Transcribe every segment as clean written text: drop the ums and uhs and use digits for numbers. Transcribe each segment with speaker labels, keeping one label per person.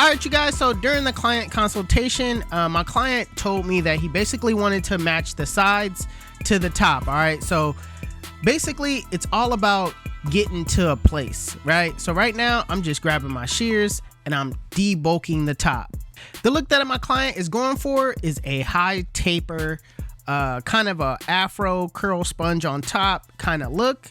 Speaker 1: All right, you guys, so during the client consultation, my client told me that he basically wanted to match the sides to the top. All right, so basically it's all about getting to a place, right? So right now I'm just grabbing my shears and I'm debulking the top. The look that my client is going for is a high taper, kind of a afro curl sponge on top kind of look.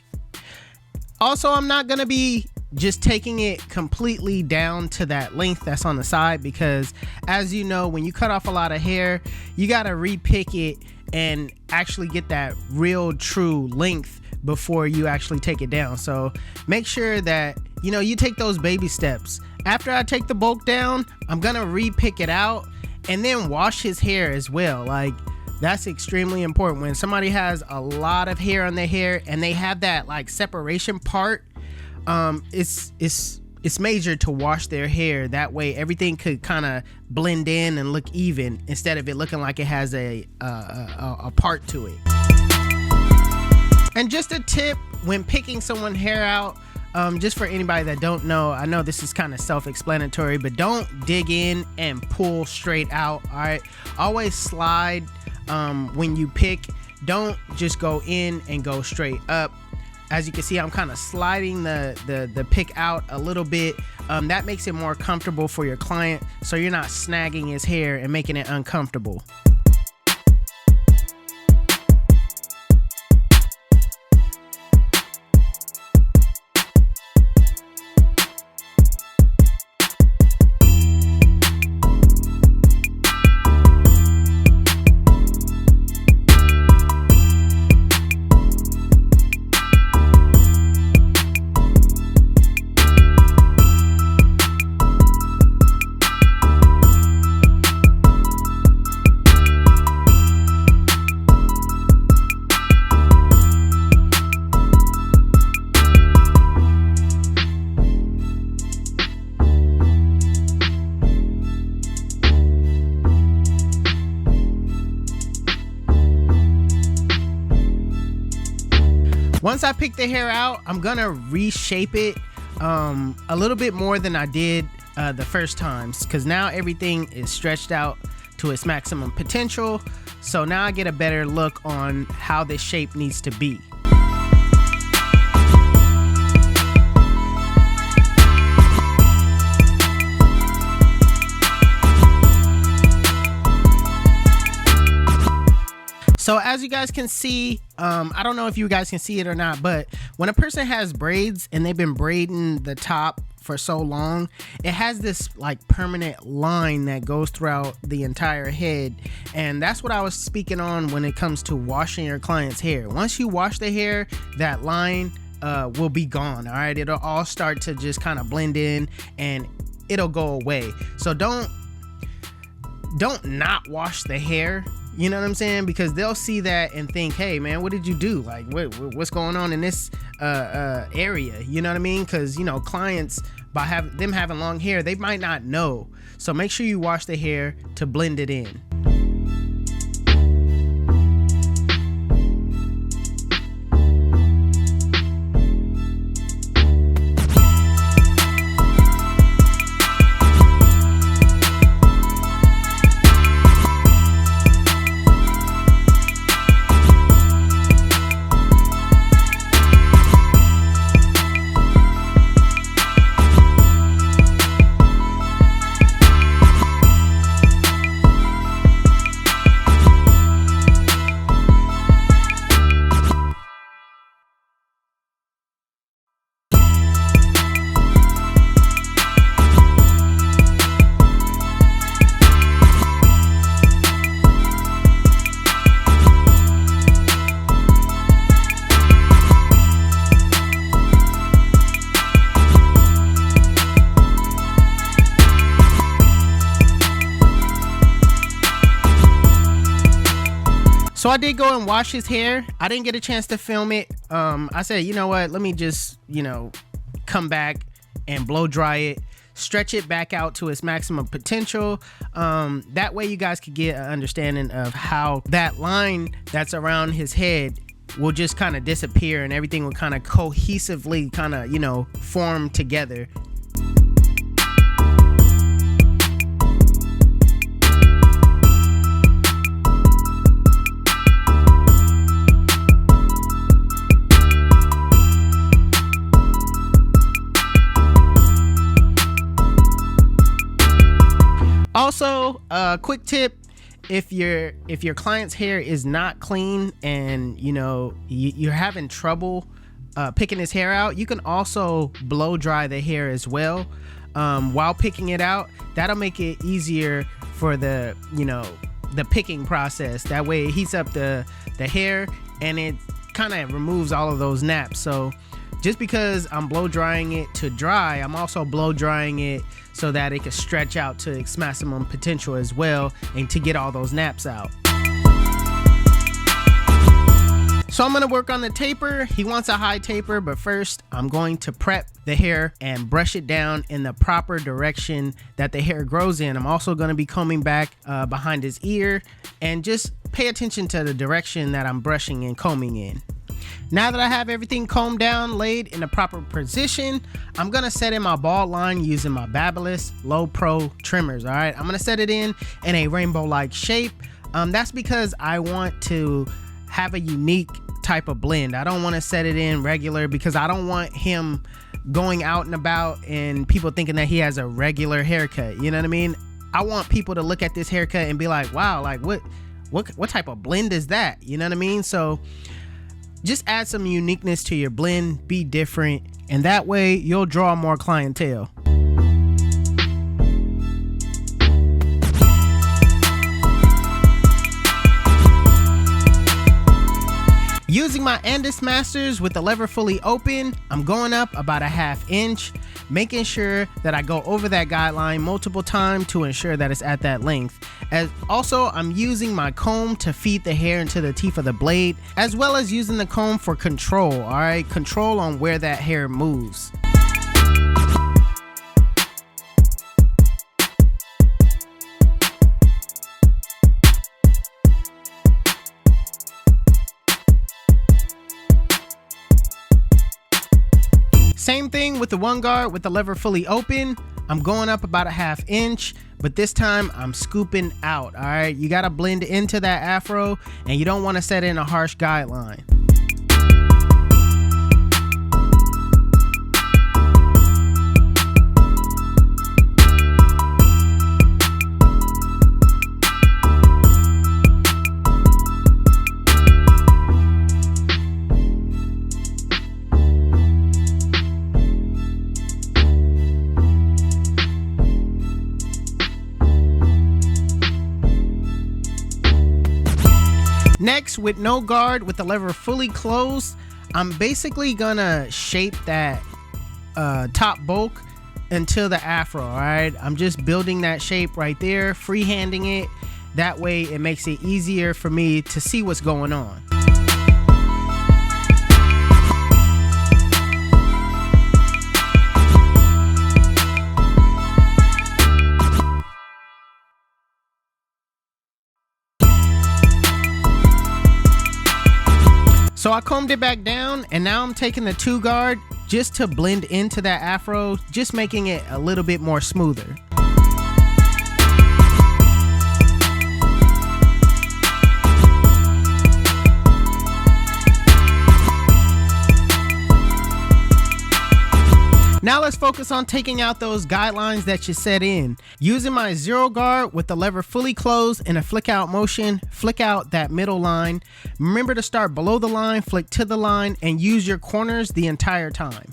Speaker 1: Also, I'm not gonna be just taking it completely down to that length that's on the side, because as you know, when you cut off a lot of hair, you got to repick it and actually get that real true length before you actually take it down. So make sure that you take those baby steps. After I take the bulk down, I'm gonna repick it out and then wash his hair as well. Like, that's extremely important. When somebody has a lot of hair on their hair and they have that like separation part, it's major to wash their hair. That way everything could kind of blend in and look even, instead of it looking like it has a part to it. And just a tip when picking someone's hair out, just for anybody that don't know, I know this is kind of self-explanatory, but don't dig in and pull straight out. All right, always slide when you pick. Don't just go in and go straight up. As you can see, I'm kind of sliding the pick out a little bit. That makes it more comfortable for your client, so you're not snagging his hair and making it uncomfortable. Once I pick the hair out, I'm gonna reshape it a little bit more than I did the first times, because now everything is stretched out to its maximum potential. So now I get a better look on how this shape needs to be. So as you guys can see, I don't know if you guys can see it or not, but when a person has braids and they've been braiding the top for so long, it has this like permanent line that goes throughout the entire head. And that's what I was speaking on when it comes to washing your client's hair. Once you wash the hair, that line will be gone. All right, it'll all start to just kind of blend in and it'll go away. So don't not wash the hair. You know what I'm saying? Because they'll see that and think, hey man, what did you do? Like, what's going on in this area? You know what I mean? Because clients, by them having long hair, they might not know. So make sure you wash the hair to blend it in. So I did go and wash his hair. I didn't get a chance to film it. I said, you know what, let me just, come back and blow dry it, stretch it back out to its maximum potential. That way you guys could get an understanding of how that line that's around his head will just kind of disappear and everything will kind of cohesively kind of, form together. Also, quick tip, if your client's hair is not clean and you're having trouble picking his hair out, you can also blow dry the hair as well while picking it out. That'll make it easier for the picking process. That way it heats up the hair and it kind of removes all of those naps. So just because I'm blow drying it to dry, I'm also blow drying it so that it can stretch out to its maximum potential as well and to get all those naps out. So I'm gonna work on the taper. He wants a high taper, but first I'm going to prep the hair and brush it down in the proper direction that the hair grows in. I'm also gonna be combing back behind his ear, and just pay attention to the direction that I'm brushing and combing in. Now that I have everything combed down, laid in the proper position, I'm gonna set in my bald line using my Babyliss Low Pro trimmers. All right, I'm gonna set it in a rainbow-like shape. That's because I want to have a unique type of blend. I don't want to set it in regular because I don't want him going out and about and people thinking that he has a regular haircut. You know what I mean? I want people to look at this haircut and be like, wow, like what type of blend is that? You know what I mean? So just add some uniqueness to your blend, be different, and that way you'll draw more clientele. Using my Andis Masters with the lever fully open, I'm going up about a 1/2 inch, making sure that I go over that guideline multiple times to ensure that it's at that length. As also, I'm using my comb to feed the hair into the teeth of the blade, as well as using the comb for control, all right? Control on where that hair moves. Same thing with the one guard with the lever fully open. I'm going up about a 1/2 inch, but this time I'm scooping out, all right? You gotta blend into that afro and you don't wanna set in a harsh guideline. Next, with no guard, with the lever fully closed, I'm basically gonna shape that top bulk until the afro, all right? I'm just building that shape right there, freehanding it. That way it makes it easier for me to see what's going on. So I combed it back down, and now I'm taking the 2 guard just to blend into that afro, just making it a little bit more smoother. Now let's focus on taking out those guidelines that you set in. Using my 0 guard with the lever fully closed in a flick out motion, flick out that middle line. Remember to start below the line, flick to the line, and use your corners the entire time.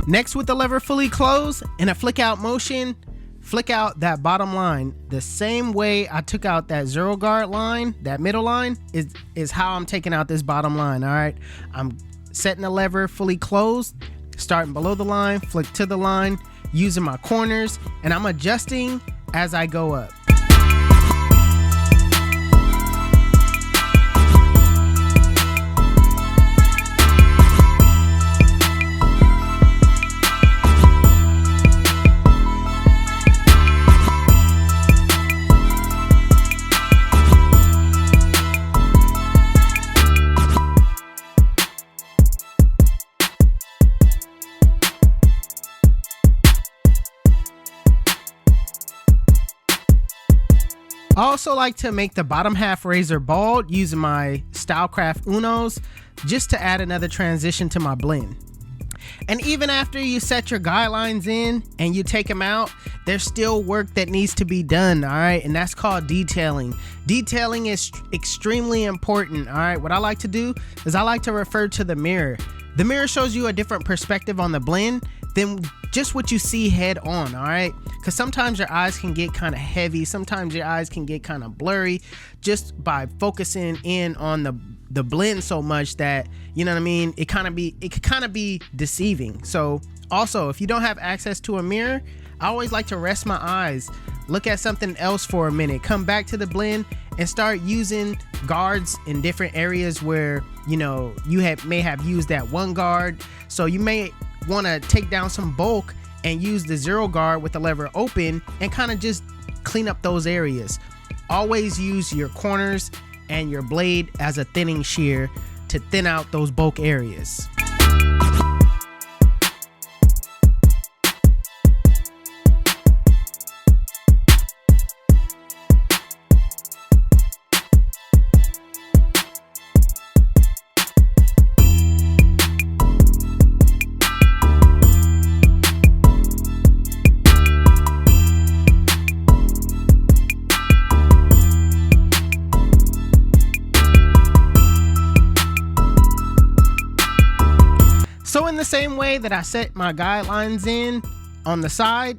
Speaker 1: Next, with the lever fully closed, in a flick out motion, flick out that bottom line. The same way I took out that 0 guard line, that middle line, is how I'm taking out this bottom line, all right? I'm setting the lever fully closed, starting below the line, flick to the line, using my corners, and I'm adjusting as I go up. I also like to make the bottom half razor bald using my Stylecraft Unos just to add another transition to my blend. And even after you set your guidelines in and you take them out, there's still work that needs to be done, all right? And that's called detailing. Detailing is extremely important, all right? What I like to do is I like to refer to the mirror. The mirror shows you a different perspective on the blend than just what you see head on, all right? Because sometimes your eyes can get kind of heavy. Sometimes your eyes can get kind of blurry just by focusing in on the blend so much that, you know what I mean, it could kind of be deceiving. So also, if you don't have access to a mirror, I always like to rest my eyes, look at something else for a minute, come back to the blend and start using guards in different areas where, you know, you may have used that one guard. So you may want to take down some bulk and use the zero guard with the lever open and kind of just clean up those areas. Always use your corners and your blade as a thinning shear to thin out those bulk areas. So in the same way that I set my guidelines in on the side,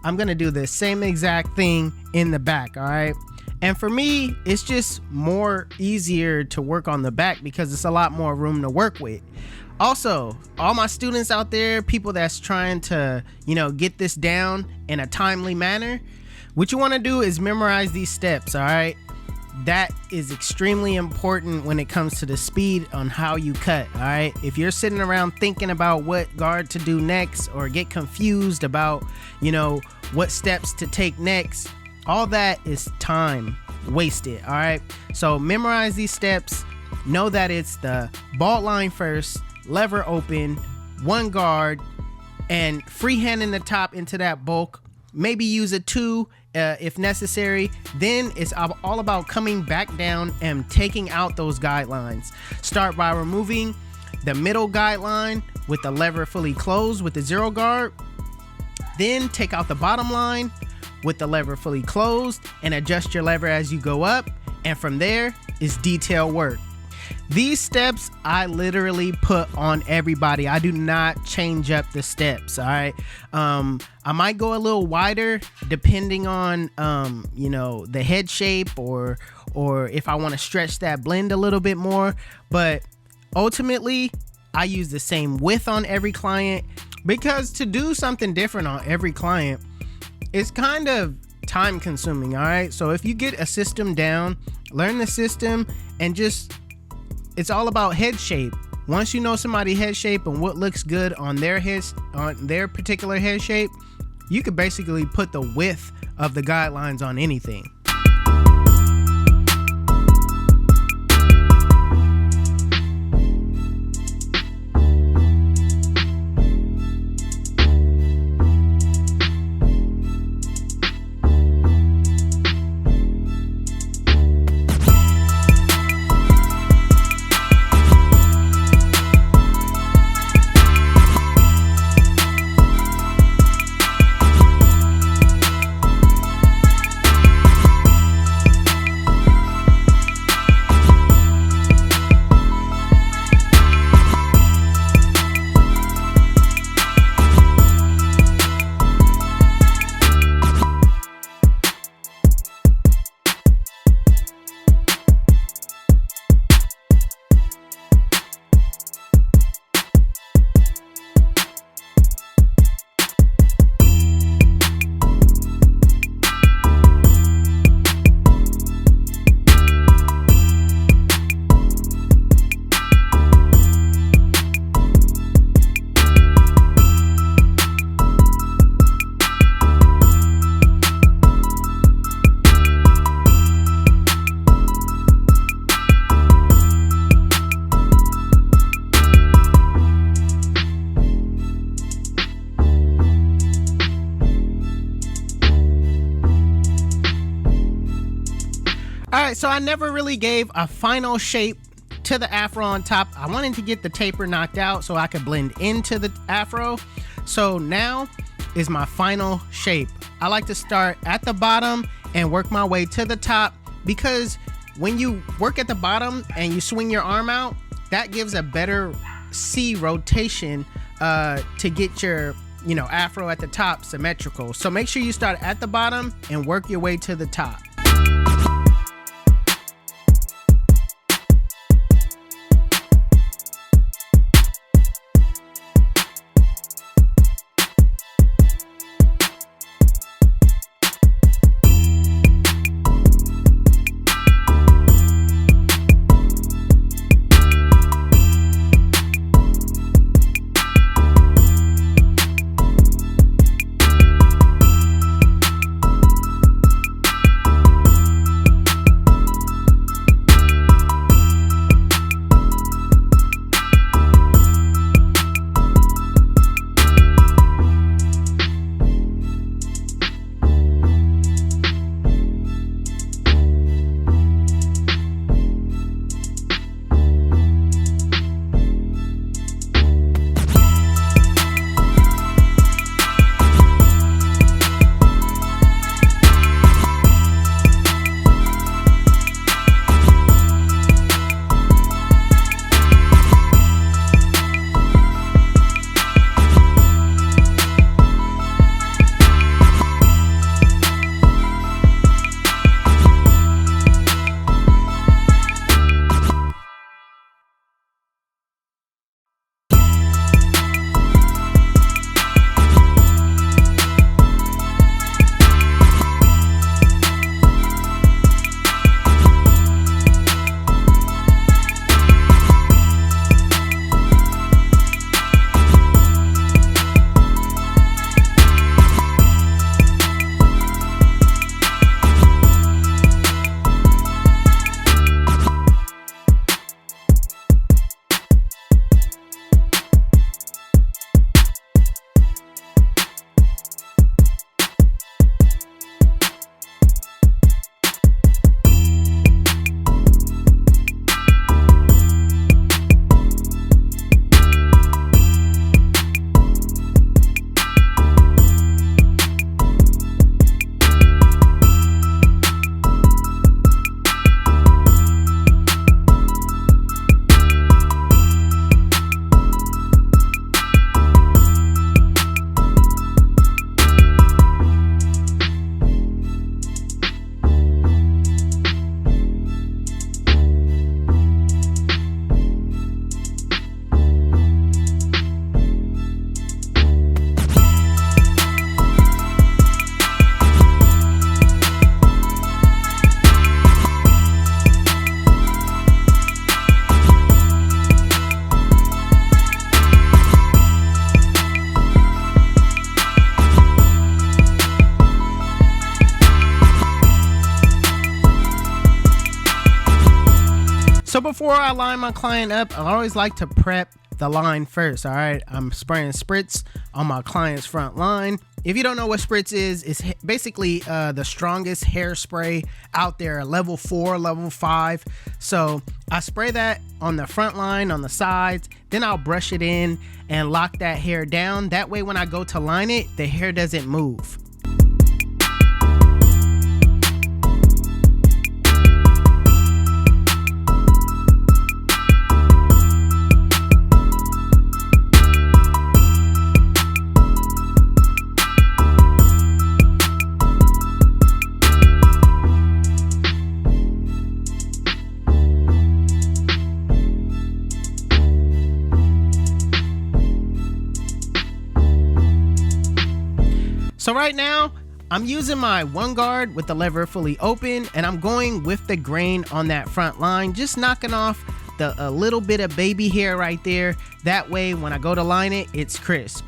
Speaker 1: I'm gonna do the same exact thing in the back, all right? And for me, it's just more easier to work on the back because it's a lot more room to work with. Also, all my students out there, people that's trying to, you know, get this down in a timely manner, what you wanna do is memorize these steps, all right? That is extremely important when it comes to the speed on how you cut, all right? If you're sitting around thinking about what guard to do next or get confused about, you know, what steps to take next, all that is time wasted, all right? So memorize these steps. Know that it's the bald line first, lever open, one guard, and freehanding the top into that bulk. Maybe use a 2 if necessary. Then it's all about coming back down and taking out those guidelines. Start by removing the middle guideline with the lever fully closed with the zero guard. Then take out the bottom line with the lever fully closed and adjust your lever as you go up. And from there is detail work. These steps I literally put on everybody. I do not change up the steps, all right? I might go a little wider depending on, you know, the head shape or if I want to stretch that blend a little bit more. But ultimately, I use the same width on every client because to do something different on every client is kind of time consuming, all right? So if you get a system down, learn the system and just... It's all about head shape. Once you know somebody's head shape and what looks good on their heads, on their particular head shape, you could basically put the width of the guidelines on anything. All right, so I never really gave a final shape to the afro on top. I wanted to get the taper knocked out so I could blend into the afro. So now is my final shape. I like to start at the bottom and work my way to the top, because when you work at the bottom and you swing your arm out, that gives a better C rotation to get your afro at the top symmetrical. So make sure you start at the bottom and work your way to the top. So before I line my client up, I always like to prep the line first. All right, I'm spraying spritz on my client's front line. If you don't know what spritz is, it's basically the strongest hairspray out there, level 4, level 5. So I spray that on the front line, on the sides, then I'll brush it in and lock that hair down. That way when I go to line it, the hair doesn't move. So right now, I'm using my one guard with the lever fully open, and I'm going with the grain on that front line, just knocking off a little bit of baby hair right there. That way, when I go to line it, it's crisp.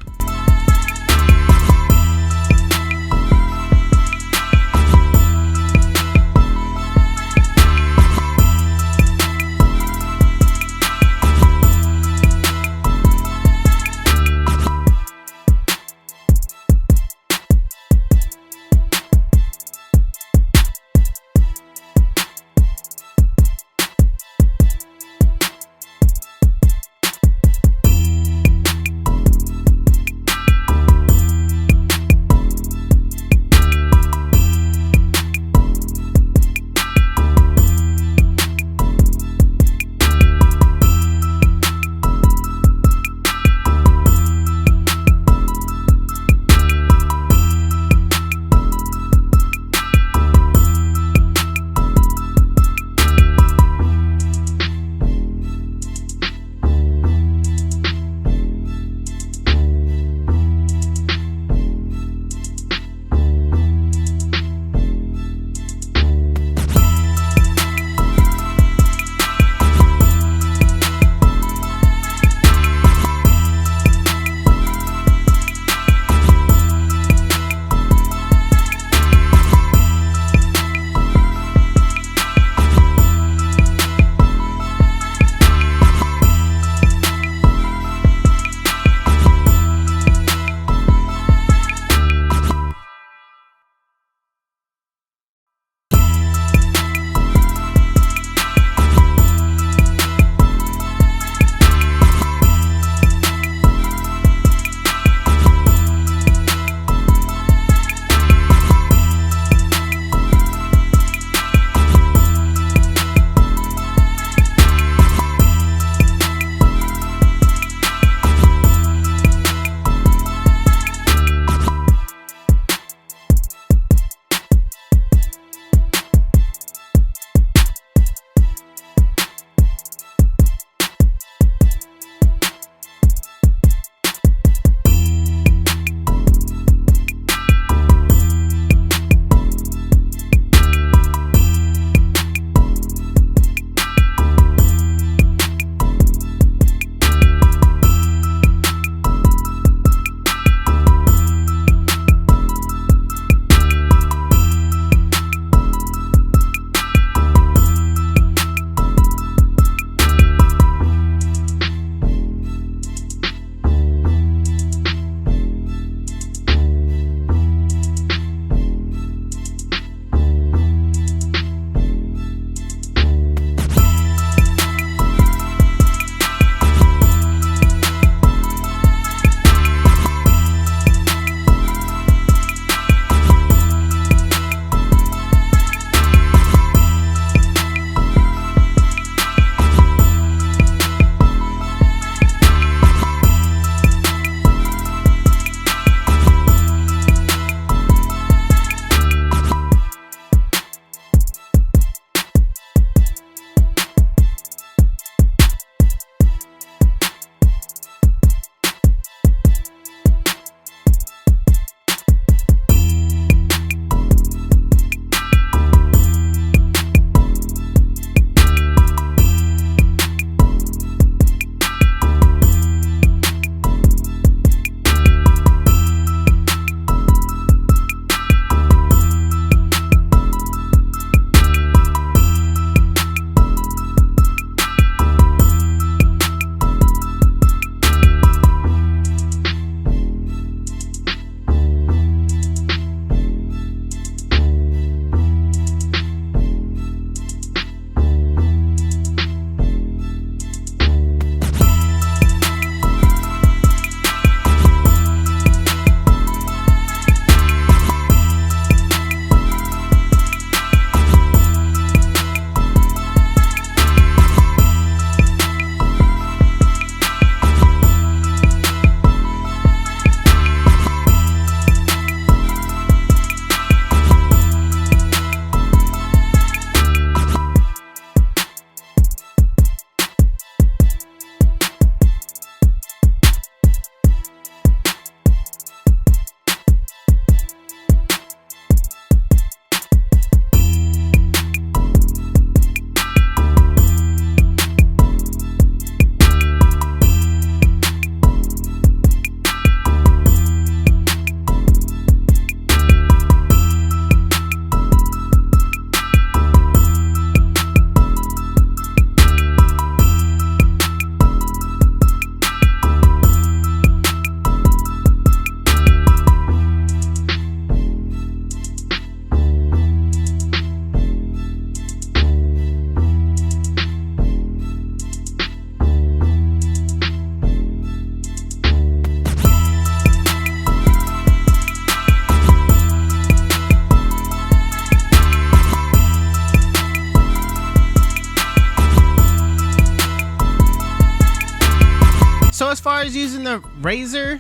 Speaker 1: as far as using the razor,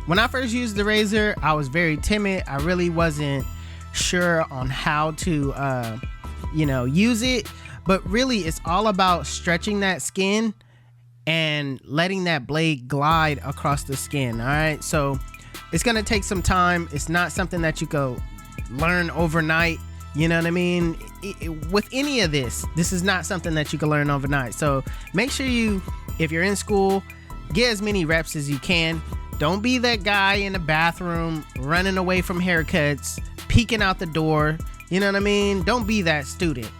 Speaker 1: when I first used the razor, I was very timid. I really wasn't sure on how to use it, but really it's all about stretching that skin and letting that blade glide across the skin. All right, so it's gonna take some time. It's not something that you go learn overnight. You know what I mean? With any of this is not something that you can learn overnight. So make sure you, if you're in school, get as many reps as you can. Don't be that guy in the bathroom running away from haircuts, peeking out the door. You know what I mean? Don't be that student.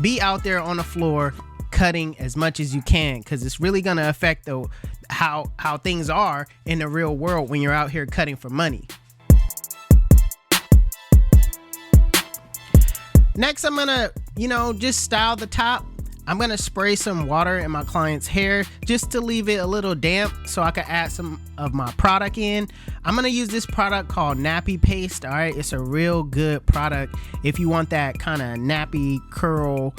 Speaker 1: Be out there on the floor cutting as much as you can, because it's really going to affect how things are in the real world when you're out here cutting for money. Next, I'm gonna, just style the top. I'm gonna spray some water in my client's hair just to leave it a little damp so I can add some of my product in. I'm gonna use this product called Nappy Paste. All right, it's a real good product if you want that kind of nappy curl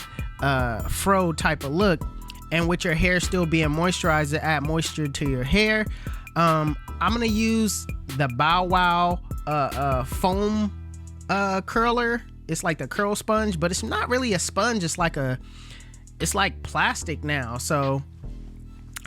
Speaker 1: fro type of look, and with your hair still being moisturized to add moisture to your hair. I'm gonna use the Bow Wow foam curler. It's like the curl sponge, but it's not really a sponge. It's like plastic now. So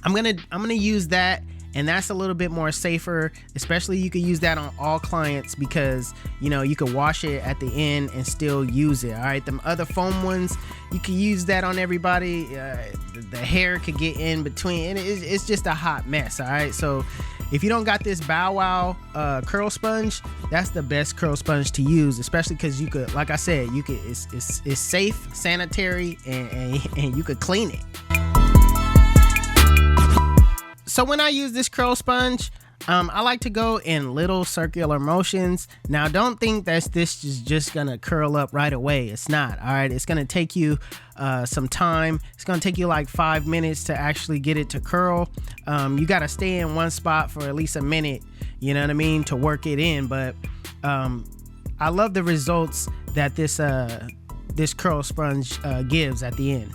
Speaker 1: I'm gonna use that, and that's a little bit more safer. Especially you could use that on all clients because you could wash it at the end and still use it. All right, them other foam ones, you can use that on everybody. The hair could get in between, and it's just a hot mess. All right, so if you don't got this Bow Wow curl sponge, that's the best curl sponge to use, especially because you could, like I said, it's safe, sanitary, and you could clean it. So when I use this curl sponge, I like to go in little circular motions. Now, don't think that this is just gonna curl up right away. It's not. All right, it's gonna take you some time. It's gonna take you like 5 minutes to actually get it to curl. You gotta stay in one spot for at least a minute, you know what I mean, to work it in. But I love the results that this curl sponge gives at the end.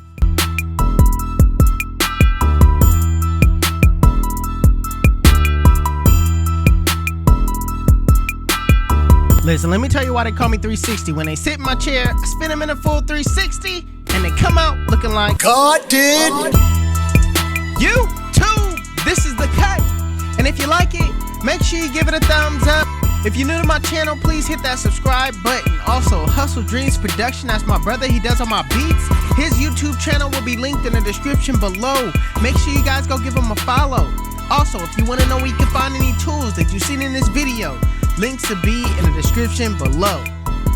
Speaker 1: Listen, let me tell you why they call me 360. When they sit in my chair, I spin them in a full 360, and they come out looking like
Speaker 2: God did.
Speaker 1: YouTube, this is the cut. And if you like it, make sure you give it a thumbs up. If you're new to my channel, please hit that subscribe button. Also, HustleDreamProduction, that's my brother. He does all my beats. His YouTube channel will be linked in the description below. Make sure you guys go give him a follow. Also, if you want to know where you can find any tools that you've seen in this video, links to be in the description below.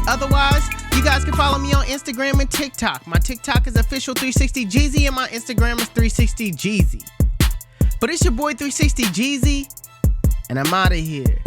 Speaker 1: Otherwise, you guys can follow me on Instagram and TikTok. My TikTok is official360Jeezy and my Instagram is 360Jeezy. But it's your boy 360Jeezy, and I'm out of here.